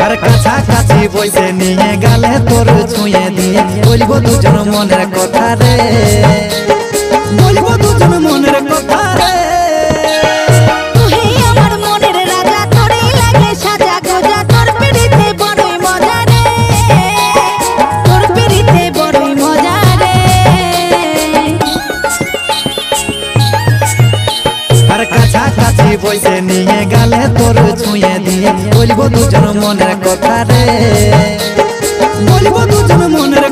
আর কাছাকাছি বসে নিয়ে গেলে তোর ছুঁয়ে দিয়ে বলবো দুজন মনের কথা রে, বলবো দুজন মনের কথা রে। কাছাকাছি বসে নিয়ে গেলে তোর ছুঁয়ে দিয়ে বলবো দুজন মনের কথা রে, বলবো দুজন মনের